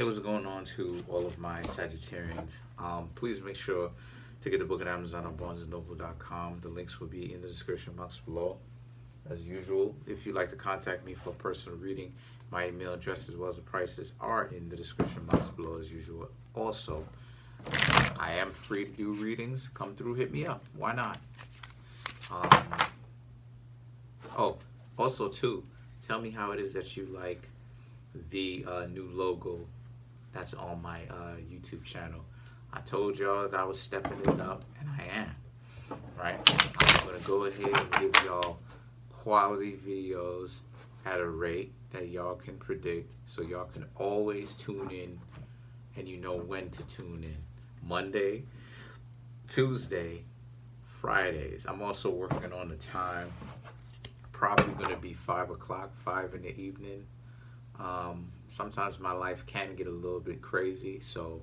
Hey, what's going on to all of my Sagittarians? Please make sure to get the book at Amazon or BarnesandNoble.com. The links will be in the description box below. As usual, if you'd like to contact me for a personal reading, my email address as well as the prices are in the description box below as usual. Also, I am free to do readings. Come through, hit me up. Why not? Also too, tell me how it is that you like the new logo that's on my YouTube channel. I told y'all that I was stepping it up, and I am. Right? I'm gonna go ahead and give y'all quality videos at a rate that y'all can predict, so y'all can always tune in, and you know when to tune in. Monday, Tuesday, Fridays. I'm also working on the time. Probably gonna be 5 o'clock, 5 in the evening. Sometimes my life can get a little bit crazy, so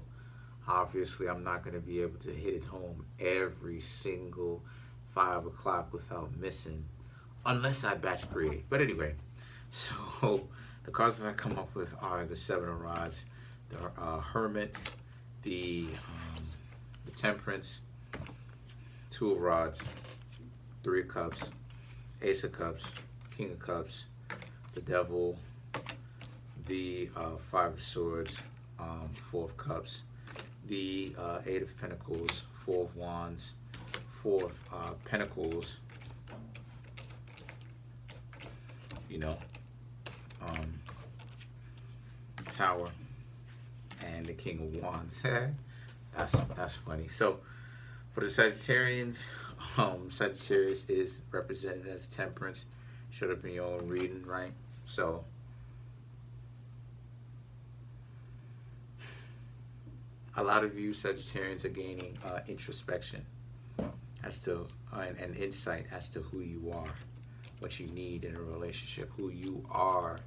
obviously I'm not going to be able to hit it home every single 5 o'clock without missing, unless I batch create. But anyway, so the cards that I come up with are the Seven of Rods, the Hermit, the Temperance, Two of Rods, Three of Cups, Ace of Cups, King of Cups, the Devil, the Five of Swords, Four of Cups, the Eight of Pentacles, Four of Wands, Four of Pentacles, Tower, and the King of Wands. That's funny. So for the Sagittarians, Sagittarius is represented as Temperance. Showed up in your own reading, right? So a lot of you Sagittarians are gaining introspection as to and insight as to who you are, what you need in a relationship, who you are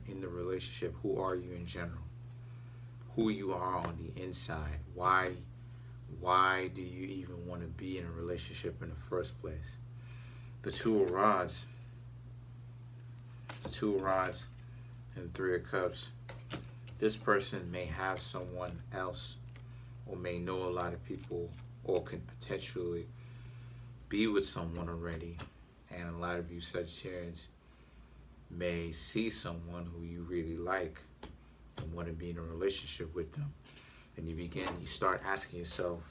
in the relationship, who are you in general, who you are on the inside, why do you even want to be in a relationship in the first place. The Two of Rods and Three of Cups. This person may have someone else, or may know a lot of people, or can potentially be with someone already. And a lot of you Sagittarians may see someone who you really like and want to be in a relationship with them. And you start asking yourselves,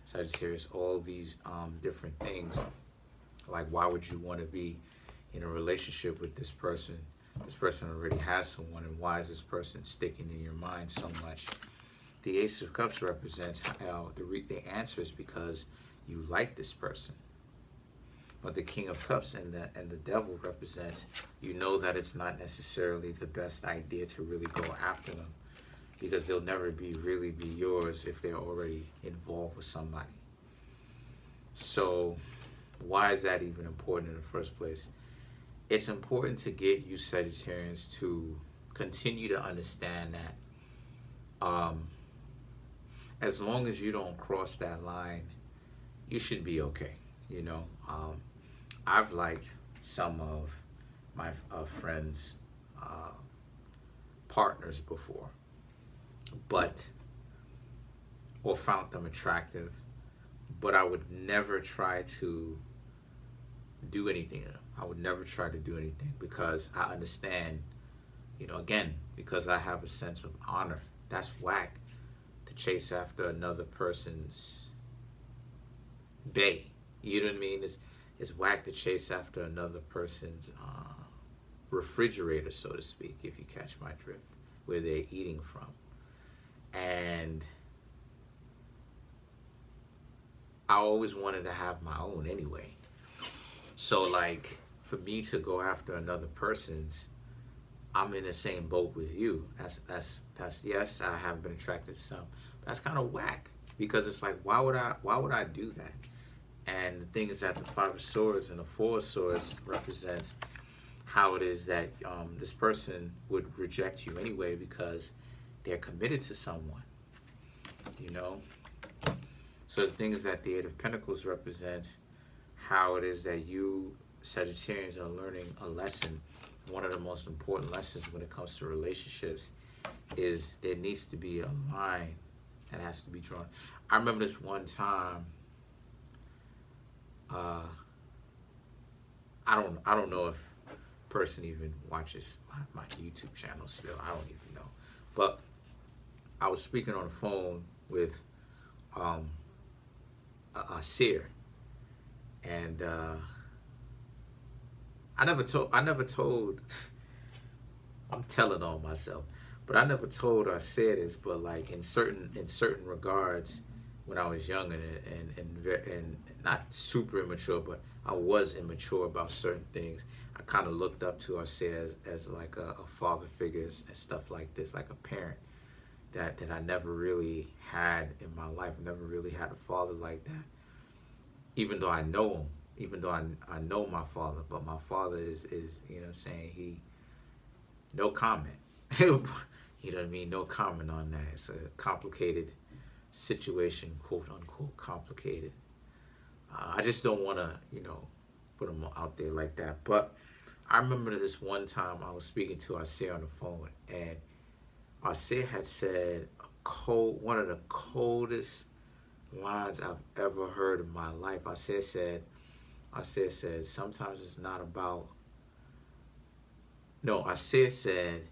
Sagittarius, all these different things, like why would you want to be in a relationship with this person? This person already has someone, and why is this person sticking in your mind so much? The Ace of Cups represents the answer is because you like this person. But the King of Cups and the Devil represents, you know that it's not necessarily the best idea to really go after them, because they'll never really be yours if they're already involved with somebody. So why is that even important in the first place? It's important to get you Sagittarians to continue to understand that as long as you don't cross that line, you should be okay. I've liked some of my friends' partners before, or found them attractive, but I would never try to do anything to them. I would never try to do anything, because I understand, again, because I have a sense of honor. That's whack to chase after another person's bae. You know what I mean? It's whack to chase after another person's refrigerator, so to speak, if you catch my drift, where they're eating from. And I always wanted to have my own anyway. So like, for me to go after another person's, I'm in the same boat with you. That's yes, I have been attracted to some, but that's kind of whack, because it's like, why would I do that? And the thing is that the Five of Swords and the Four of Swords represents how it is that this person would reject you anyway, because they're committed to someone, So the thing is that the Eight of Pentacles represents how it is that you Sagittarians are learning a lesson one of the most important lessons when it comes to relationships is there needs to be a line that has to be drawn. I remember this one time. I don't know if person even watches my YouTube channel still. I don't even know. But I was speaking on the phone with a seer, and I never told. I'm telling on myself, but I never told or said this. But like in certain regards, when I was young and not super immature, but I was immature about certain things. I kind of looked up to or said as like a father figure and stuff like this, like a parent that I never really had in my life. Never really had a father like that. Even though I know him, even though I know my father, but my father is you know what I'm saying, he no comment. You know what I mean? No comment on that. It's a complicated situation, quote unquote complicated. I just don't want to, you know, put them out there like that. But I remember this one time I was speaking to Arcea on the phone, and Arcea had said one of the coldest lines I've ever heard in my life. Arcea said, sometimes it's not about. No, Arcea said,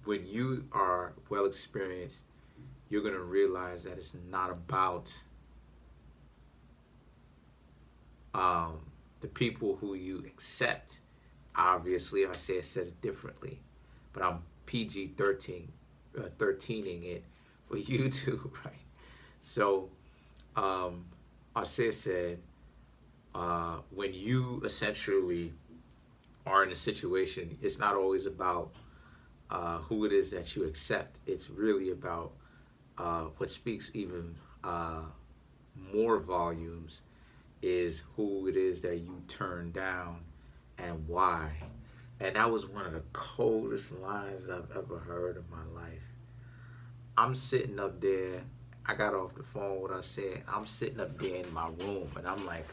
when you are well experienced, you're gonna realize that it's not about the people who you accept. Obviously, Arcea said it differently, but I'm PG-13, 13ing it for YouTube, right? So, Arcea said, when you essentially are in a situation, it's not always about who it is that you accept. It's really about what speaks even more volumes is who it is that you turn down and why. And that was one of the coldest lines I've ever heard in my life. I'm sitting up there. I got off the phone with her said, I'm sitting up there in my room and I'm like,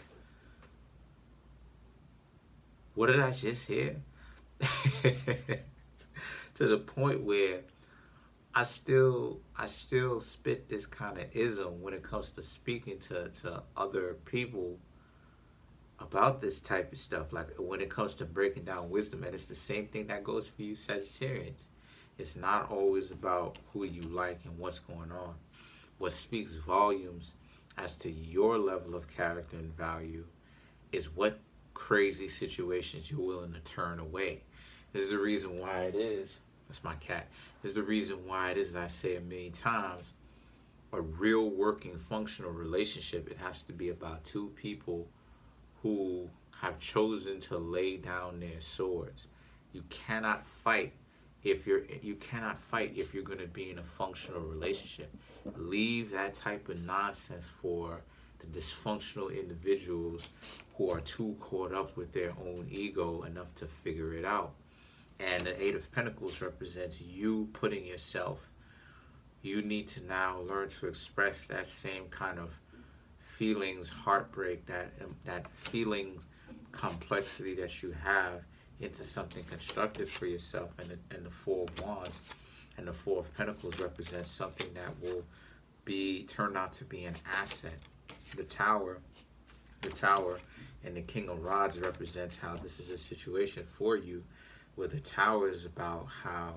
what did I just hear? To the point where I still spit this kind of ism when it comes to speaking to other people about this type of stuff. Like when it comes to breaking down wisdom, and it's the same thing that goes for you Sagittarians. It's not always about who you like and what's going on. What speaks volumes as to your level of character and value is what crazy situations you're willing to turn away. This is the reason why it is. That's my cat. This is the reason why it is that I say a million times, a real working functional relationship, it has to be about two people who have chosen to lay down their swords. You cannot fight if you're going to be in a functional relationship. Leave that type of nonsense for the dysfunctional individuals who are too caught up with their own ego enough to figure it out. And the Eight of Pentacles represents you putting yourself. You need to now learn to express that same kind of feelings, heartbreak, that feelings complexity that you have into something constructive for yourself. And the Four of Wands and the Four of Pentacles represents something that will turn out to be an asset. The Tower and the King of Rods represents how this is a situation for you, where the Tower is about how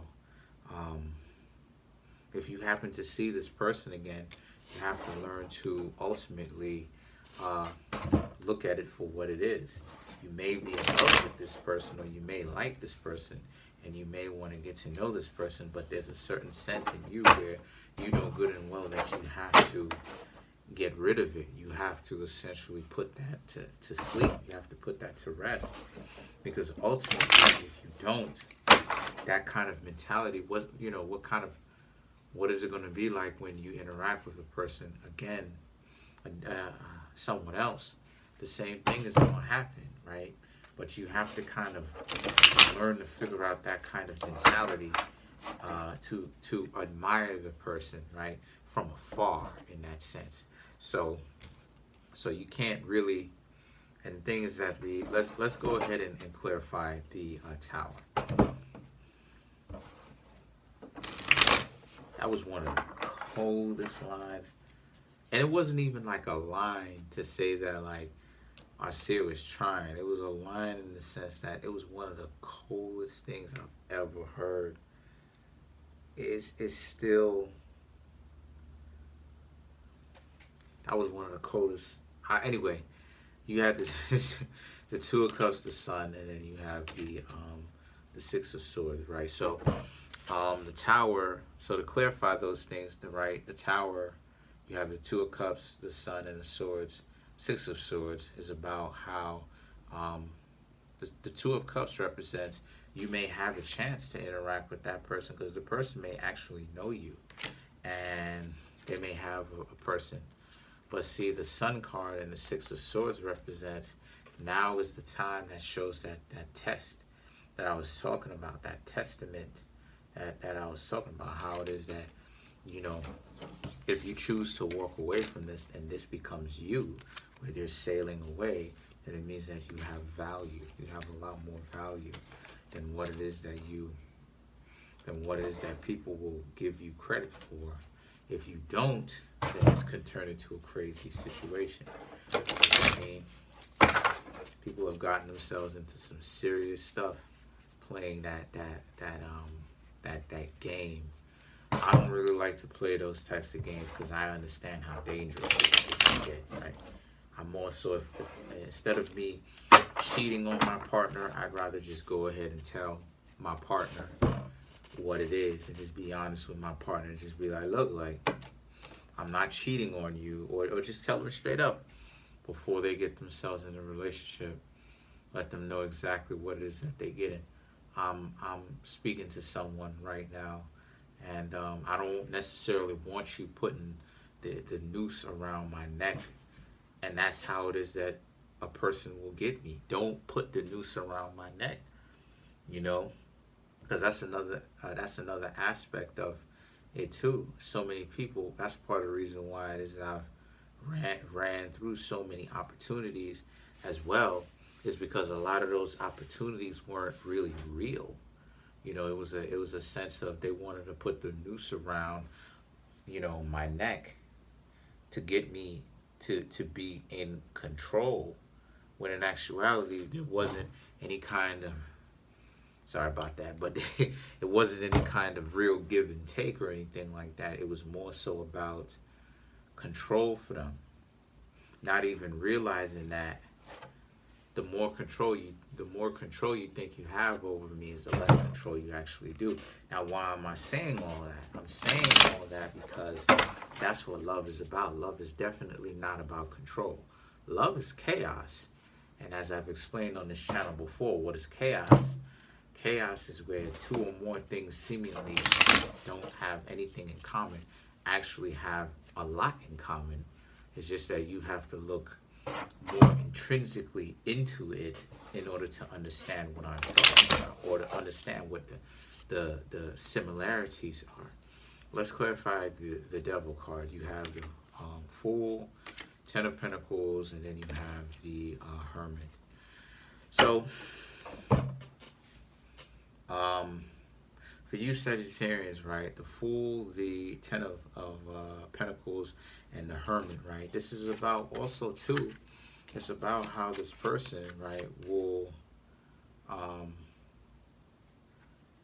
if you happen to see this person again, you have to learn to ultimately look at it for what it is. You may be in love with this person, or you may like this person, and you may want to get to know this person, but there's a certain sense in you where you know good and well that you have to get rid of it. You have to essentially put that to sleep. You have to put that to rest. Because ultimately, if you don't, that kind of mentality, what is it going to be like when you interact with a person again, someone else? The same thing is going to happen, right? But you have to kind of learn to figure out that kind of mentality to admire the person, right, from afar in that sense. So you can't really And the thing is that let's go ahead and clarify the Tower. That was one of the coldest lines. And it wasn't even like a line to say that like Arcee was trying. It was a line in the sense that it was one of the coldest things I've ever heard. It's still, that was one of the coldest. Anyway, you had this, the Two of Cups, the Sun, and then you have the Six of Swords, right? So the Tower, so to clarify those things, the Tower, you have the Two of Cups, the Sun, and the Swords. Six of Swords is about how the Two of Cups represents you may have a chance to interact with that person because the person may actually know you and they may have a person. But see, the Sun card and the Six of Swords represents now is the time that shows that test that I was talking about, that testament that I was talking about, how it is that, you know, if you choose to walk away from this and this becomes you, where you're sailing away, then it means that you have value. You have a lot more value than what it is that people will give you credit for. If you don't, then this could turn into a crazy situation. I mean, people have gotten themselves into some serious stuff playing that game. I don't really like to play those types of games because I understand how dangerous it can get, right? I'm more so if instead of me cheating on my partner, I'd rather just go ahead and tell my partner what it is and just be honest with my partner and just be like, look, like, I'm not cheating on you, or just tell them straight up before they get themselves in a relationship. Let them know exactly what it is that they get in. I'm speaking to someone right now, and I don't necessarily want you putting the noose around my neck, and that's how it is that a person will get me. Don't put the noose around my neck, you know, because that's another aspect of it too. So many people, that's part of the reason why it is that I've ran through so many opportunities as well, is because a lot of those opportunities weren't really real. You know, it was a sense of they wanted to put the noose around, you know, my neck to get me to be in control, when in actuality there wasn't any kind of, sorry about that, but it wasn't any kind of real give and take or anything like that. It was more so about control for them, not even realizing that the more control you think you have over me is the less control you actually do. Now, why am I saying all that? I'm saying all that because that's what love is about. Love is definitely not about control. Love is chaos. And as I've explained on this channel before, what is chaos? Chaos is where two or more things seemingly don't have anything in common, actually have a lot in common. It's just that you have to look more intrinsically into it in order to understand what I'm talking about, or to understand what the similarities are. Let's clarify the Devil card. You have the Fool, Ten of Pentacles, and then you have the Hermit. So, for you Sagittarians, right, the Fool, the Ten of Pentacles, and the Hermit, right, this is about also too, it's about how this person, right, will,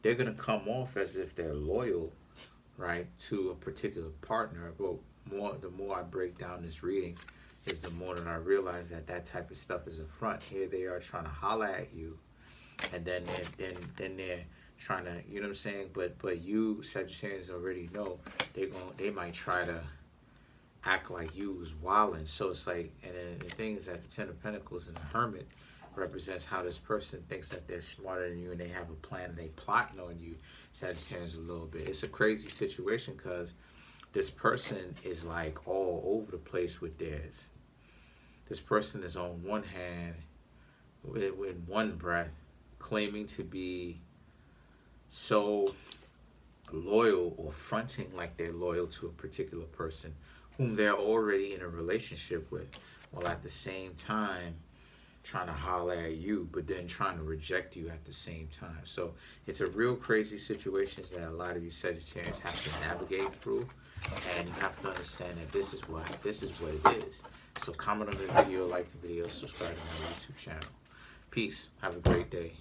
they're going to come off as if they're loyal, right, to a particular partner. But the more I break down this reading, is the more that I realize that type of stuff is a front. Here they are trying to holler at you, and then they're trying to, you know what I'm saying? But you Sagittarians already know they might try to act like you was wilding. So it's like, and then the thing is that the Ten of Pentacles and the Hermit represents how this person thinks that they're smarter than you and they have a plan and they plotting on you, Sagittarians, a little bit. It's a crazy situation because this person is like all over the place with theirs. This person is on one hand, in one breath, claiming to be so loyal or fronting like they're loyal to a particular person whom they're already in a relationship with, while at the same time trying to holler at you, but then trying to reject you at the same time. So it's a real crazy situation that a lot of you Sagittarians have to navigate through, and you have to understand that this is what it is. So comment on the video, like the video, subscribe to my YouTube channel. Peace. Have a great day.